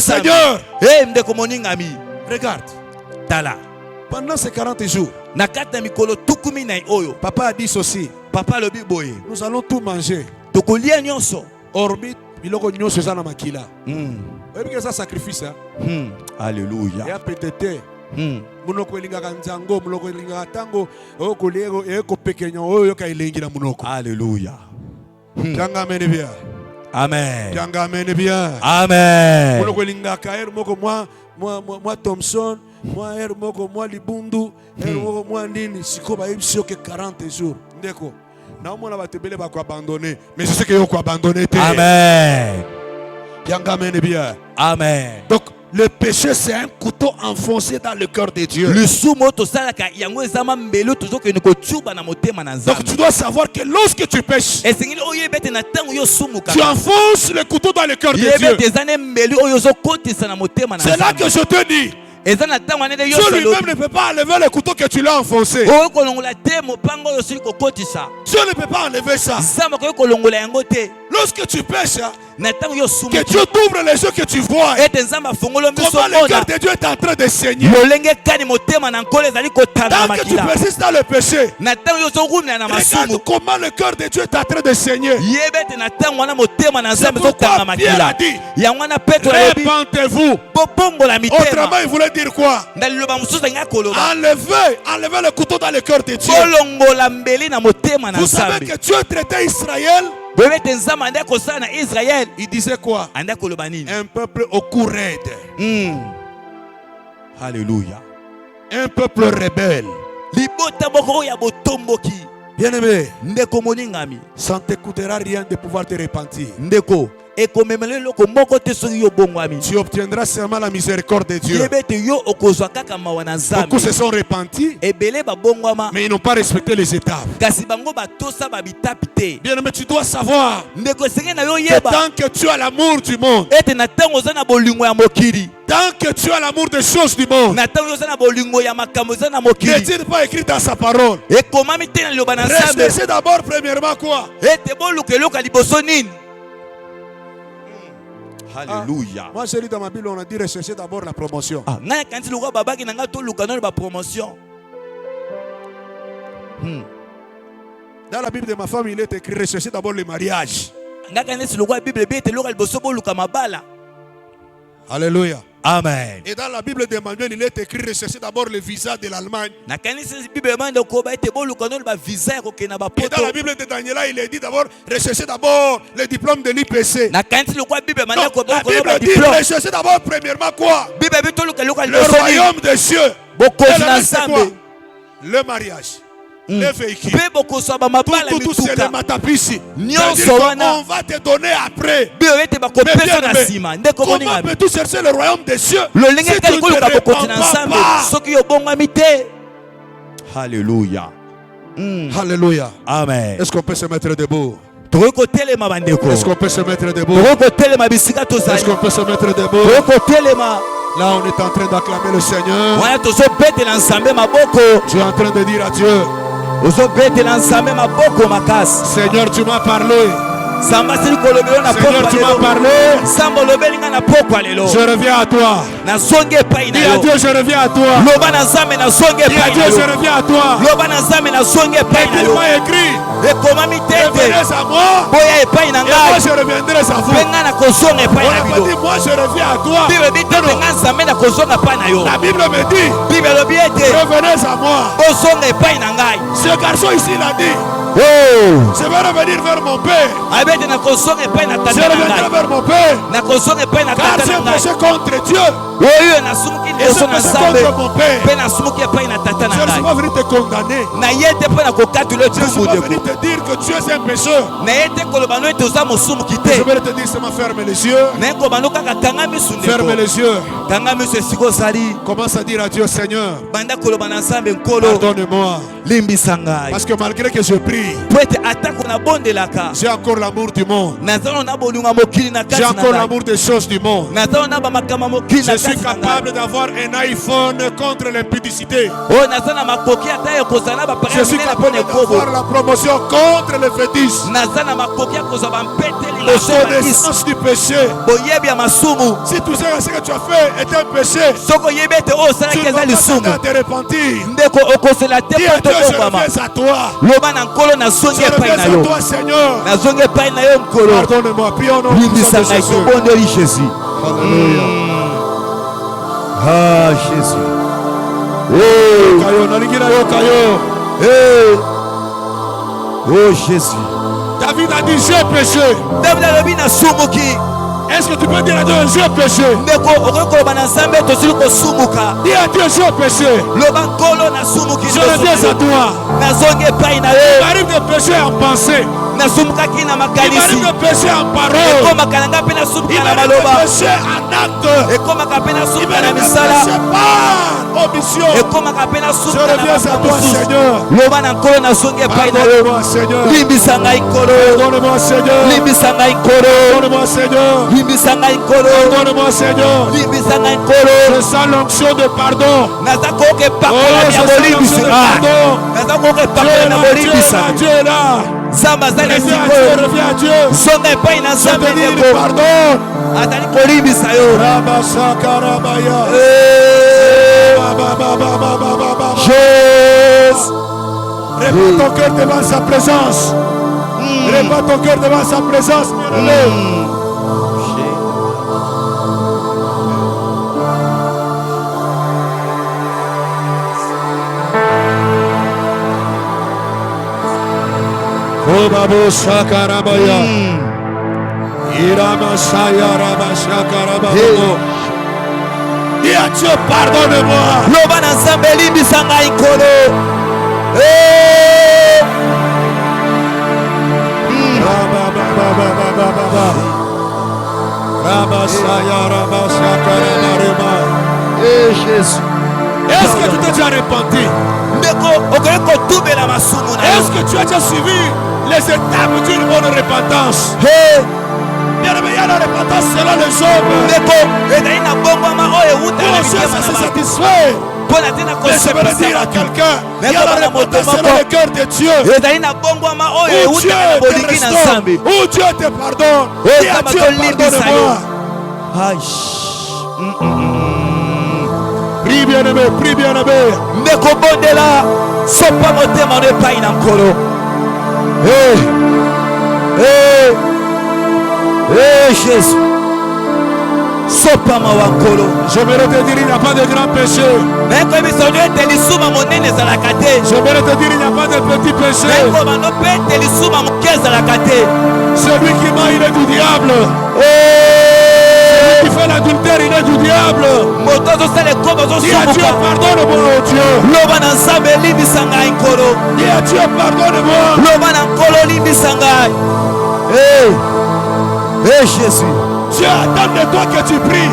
Seigneur, regarde, pendant ces 40 jours, papa a dit ceci: nous allons tout manger, hormis biloko nyonso eza na makila. Oyebi ça sacrifice. Alléluia. Et peut-être munoko elingaka nzango, munoko elingaka tango okolego ekopekenya oyo ka elengi na munoko. Alléluia. Tanga amen bien. Amen. Tanga amen bien. Amen. Munoko elingaka moko moi Thompson, moi moko moi Libundu, moko moi nini siko ba yebisi que 40 jours. Ndeko. Na mona batebele ba ko abandonner, mais je sais que yo ko abandonner. Amen. Tanga amen bien. Amen. Donc le péché c'est un couteau enfoncé dans le cœur de Dieu. Donc tu dois savoir que lorsque tu pêches, tu enfonces le couteau dans le cœur de Dieu. C'est là que je te dis, Dieu lui-même ne peut pas enlever le couteau que tu l'as enfoncé. Dieu ne peut pas enlever ça. Lorsque tu pêches, que Dieu t'ouvre les yeux, que tu vois comment le cœur de Dieu est en train de saigner. Tant que tu persistes dans le péché, regarde comment le cœur de Dieu est en train de saigner. C'est pourquoi Pierre a dit: répentez-vous. Autrement il voulait dire quoi? Enlevez le couteau dans le cœur de Dieu. Vous savez que Dieu traitait Israël. Il disait quoi? Un peuple au cou raide. Alléluia. Un peuple rebelle. Bien aimé, ça ne te coûtera rien de pouvoir te repentir. Tu obtiendras seulement la miséricorde de Dieu. Beaucoup se sont repentis, mais ils n'ont pas respecté les étapes. Bien aimé, tu dois savoir que tant que tu as l'amour du monde, tant que tu as l'amour des choses du monde, n'est-il pas écrit dans sa parole? Recherchez d'abord premièrement quoi? Alléluia. Moi je lis dans ma Bible, on a dit rechercher d'abord la promotion. Dans la Bible de ma femme, il est écrit rechercher d'abord le mariage. Alléluia. Amen. Et dans la Bible d'Emmanuel, il est écrit rechercher d'abord le visa de l'Allemagne. Et dans la Bible de Daniela, il est dit d'abord rechercher d'abord le diplôme de l'IPC. Donc, la Bible dit rechercher d'abord premièrement quoi? Le royaume des cieux. Et le reste, c'est quoi? Le mariage. les véhicules. Tout c'est les matapisi. On va te donner après. Comment peux-tu chercher le royaume des cieux si tu ne te répands pas? Alléluia. Alléluia. Amen. Est-ce qu'on peut se mettre debout? Est-ce qu'on peut se mettre debout? Est-ce qu'on peut se mettre debout? Là, on est en train d'acclamer le Seigneur. Tu es en train de dire à Dieu, Seigneur, tu m'as parlé. Seigneur, tu m'as parlé. Je reviens à toi. Dis à Dieu, je reviens à toi. Dis à Dieu, je reviens à toi. Il m'a écrit, revenez à moi, et moi je reviendrai à vous. On m'a dit, moi je reviens à toi. La Bible me dit, revenez à moi. Ce garçon ici l'a dit. Je vais revenir vers mon père. Je reviendrai vers mon père. Car j'ai péché contre Dieu. Et j'ai péché contre mon père. Je ne suis pas venu te condamner. Je ne suis pas venu te dire que tu es un pécheur. Je vais te dire seulement ferme les yeux. Ferme les yeux. Commence à dire à Dieu, Seigneur, pardonne-moi. Parce que malgré que je prie, j'ai encore l'amour du monde. J'ai encore l'amour des choses du monde. Je suis capable d'avoir un iPhone contre l'impudicité. Je suis capable d'avoir la promotion contre le fétiche. La connaissance du péché. Si tout ce que tu as fait est un péché, tu ne vas pas te repentir. Dis à Dieu, je reviens à toi. Je reviens à toi, Seigneur. Pardonne-moi, prions au nom de Jésus. Alléluia. Ah, Jésus. Oh, Jésus. David a dit, j'ai péché. Est-ce que tu peux dire à Dieu, j'ai péché? Dis à Dieu, j'ai péché. Je reviens à toi. Il m'arrive de pécher en pensée. Il m'arrive de pécher en parole. Il m'arrive de pécher en acte. Il m'arrive de pécher par omission. Je reviens à toi, Seigneur. Pardonne-moi, Seigneur. Pardonne-moi, Seigneur. Pardonne-moi, Seigneur. Pardonne-moi, Seigneur. Je sens l'onction de pardon. Oh, je sens l'onction de pardon. Dieu est là. Reviens à Dieu. Je te dis, pardon. Répands ton cœur devant sa présence. Répands ton cœur devant sa présence, bien-aimé. Babo Shakarabaya Irama Shayaraba Shakarabaya. Dis à Dieu, pardonne-moi. Lobana Zambeli Bisanga Ikolo. Jésus. Est-ce que tu t'es déjà repenti? Est-ce que tu as déjà suivi les étapes d'une bonne repentance? Bien aimé, il y a la repentance selon les hommes. Mon Dieu s'est satisfait. Mais je veux dire à quelqu'un, il y a la repentance selon le cœur de Dieu. Où Dieu te restaure, où Dieu te pardonne. Dis à Dieu, pardonne-moi. Prie bien aimé, prie bien aimé. Ndeko bondela sopa motema ne pai na nkolo. Jésus. Sopa ma nkolo. J'aimerais te dire, il n'y a pas de grand péché. Ndeko bisonyo telisuma monene za la kate. J'aimerais te dire, il n'y a pas de petit péché. Ndeko bano pe telisuma mokeza la kate. Celui qui ment, il est du diable. qui fait l'adultère, il est du diable. Dis à Dieu, pardonne-moi, oh Dieu. Dis à Dieu, pardonne-moi. Hey Jésus. Dieu attend de toi que tu pries.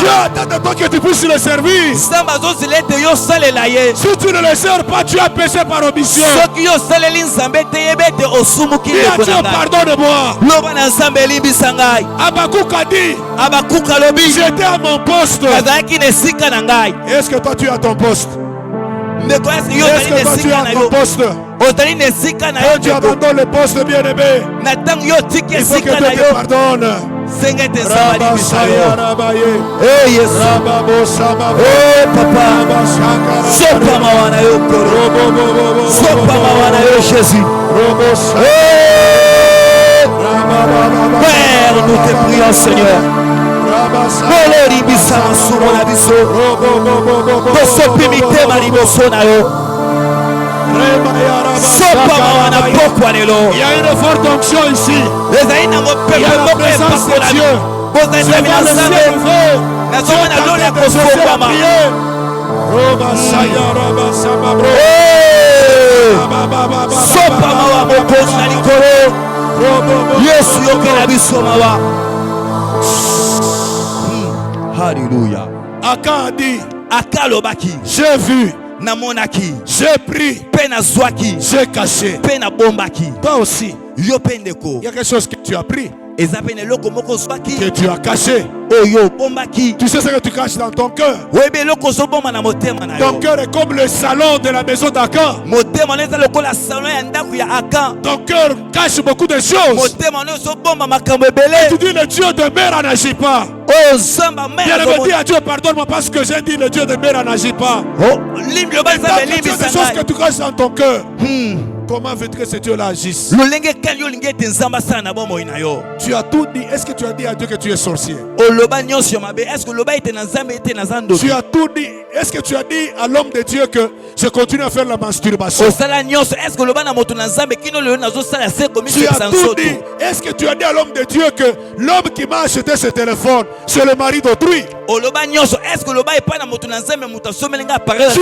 Dieu attend de toi que tu pries sur le service. Si tu ne le sers pas, tu as péché par omission. Dis à Dieu, pardonne-moi. Habakkuk a dit, j'étais à mon poste. Est-ce que toi tu as ton poste? Est-ce que toi tu as ton poste? Quand tu abandonnes le poste, bien-aimé, il faut que Dieu te pardonne. Hey papa, Jésus. Père, nous te prions, Seigneur. Il y a une forte onction ici. Il y a la présence de Dieu. Je vois le ciel ouvert. Dieu t'attend de se faire prier. Alléluia. Akan a dit, j'ai vu, j'ai pris, j'ai caché. Toi aussi, il y a quelque chose que tu as pris, que tu as caché. Tu sais ce que tu caches dans ton cœur. Ton cœur est comme le salon de la maison d'Akan. Ton cœur cache beaucoup de choses. Et tu dis le Dieu de mer n'agit pas. Bien aimé, dis à Dieu, pardonne-moi parce que j'ai dit le Dieu de mer n'agit pas. Et tant que tu as des choses que tu caches dans ton cœur. Comment veux-tu que ce Dieu-là agisse? Tu as tout dit. Est-ce que tu as dit à Dieu que tu es sorcier? Tu as tout dit. Est-ce que tu as dit à l'homme de Dieu que je continue à faire la masturbation? Tu as tout dit. Est-ce que tu as dit à l'homme de Dieu que l'homme qui m'a acheté ce téléphone, c'est le mari d'autrui? Tu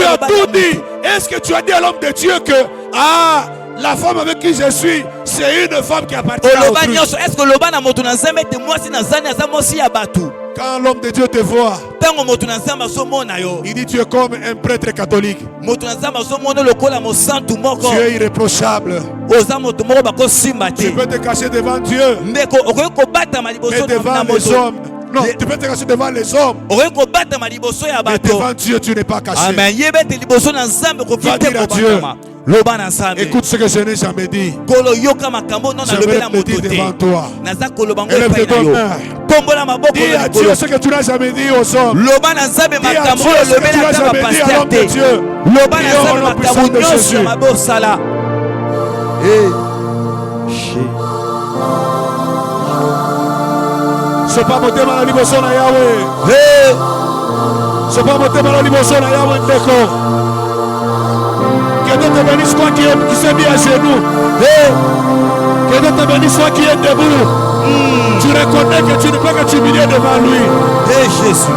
as tout dit. Est-ce que tu as dit à l'homme de Dieu que la femme avec qui je suis, c'est une femme qui appartient à autrui? Quand l'homme de Dieu te voit, il dit tu es comme un prêtre catholique. Tu es irréprochable. Tu peux te cacher devant Dieu, mais devant les hommes. Non, tu peux te cacher devant les hommes, mais devant Dieu tu n'es pas caché. Va dire à Dieu, écoute ce que je n'ai jamais dit. Je vais le dire devant toi. Élève tes deux mains. Dis à Dieu ce que tu n'as jamais dit aux hommes. Dis à Dieu ce que tu n'as jamais dit à l'homme de Dieu. Dis au nom puissant de Jésus. C'est pas monter mal à liboso na Yahweh. C'est pas monter mal à liboso na Yahweh ndeko. Que Dieu te bénisse toi qui s'est mis à genoux. Que Dieu te bénisse toi qui est debout. Tu reconnais que tu ne peux que t'humilier devant lui. Jésus.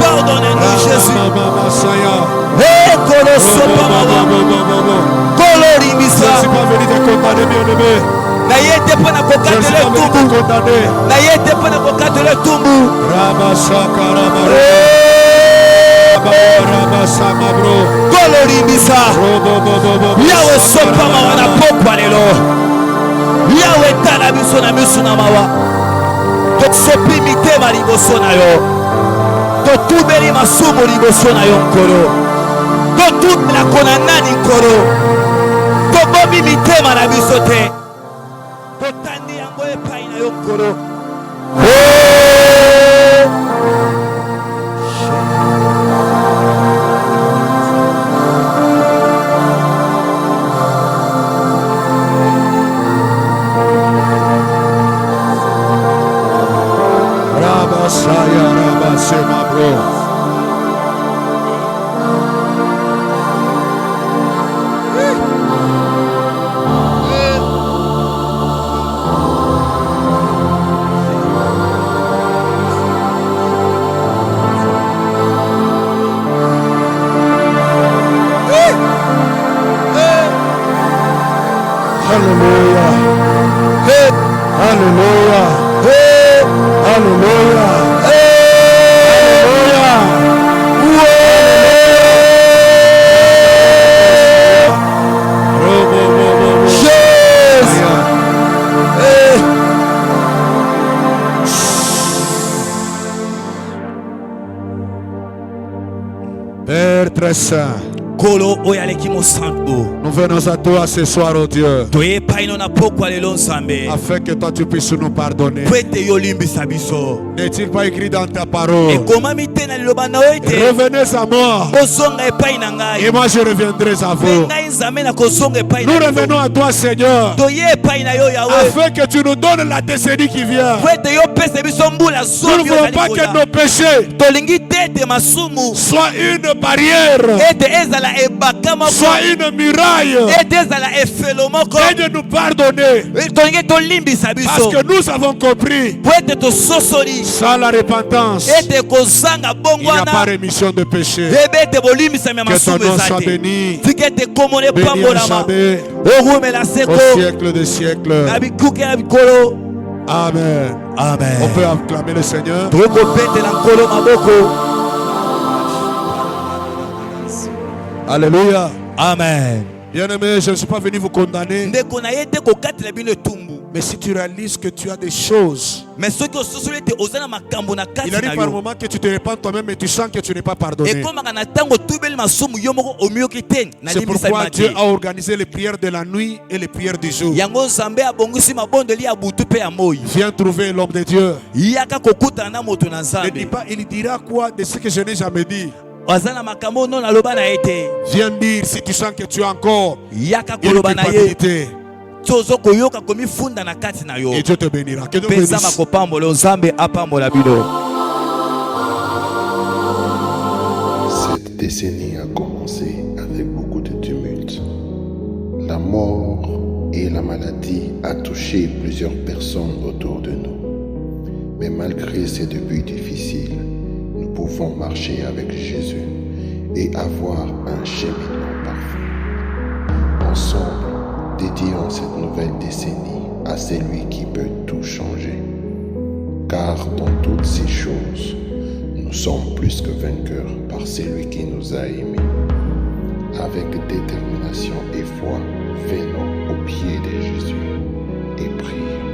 Pardonnez-nous, Jésus. Je ne suis pas venu te condamner, bien-aimé. Je ne suis pas venu te condamner. Yahweh sopa mawana pokwa lelo. Yahweh tala biso na miso na mawa. Tosopi mitema liboso na yo. Totubeli masumu liboso na yo nkolo. Totubela kona nani nkolo. Tobomi mitema na biso te. Totandi yango epai na yo nkolo. Alléluia. Hey. Alléluia. Hey. Alléluia. Hey. Alléluia. Père très saint, nous venons à toi ce soir, oh Dieu, afin que toi tu puisses nous pardonner. N'est-il pas écrit dans ta parole? Revenez à moi et moi je reviendrai à vous. Nous revenons à toi, Seigneur, afin que tu nous donnes la décennie qui vient. Nous ne voulons pas que nos péchés soient une barrière, soit une muraille, et de nous pardonner, parce que nous avons compris, sans la repentance il n'y a pas rémission de péché. Que ton nom soit béni, béni à jamais, au siècle des siècles. Amen. Amen. On peut acclamer le Seigneur. Alléluia. Amen. Bien-aimé, je ne suis pas venu vous condamner. Mais si tu réalises que tu as des choses, il arrive par un moment que tu te répands toi-même et tu sens que tu n'es pas pardonné. C'est pourquoi Dieu a organisé les prières de la nuit et les prières du jour. Viens trouver l'homme de Dieu. Ne dis pas, il dira quoi de ce que je n'ai jamais dit. Viens dire si tu sens que tu as encore une culpabilité. Et Dieu te bénira. Que Dieu bénisse. Cette décennie a commencé avec beaucoup de tumulte. La mort et la maladie a touché plusieurs personnes autour de nous. Mais malgré ces débuts difficiles, nous pouvons marcher avec Jésus et avoir un cheminement parfait. Ensemble, dédions cette nouvelle décennie à celui qui peut tout changer. Car dans toutes ces choses, nous sommes plus que vainqueurs par celui qui nous a aimés. Avec détermination et foi, venons au pied de Jésus et prions.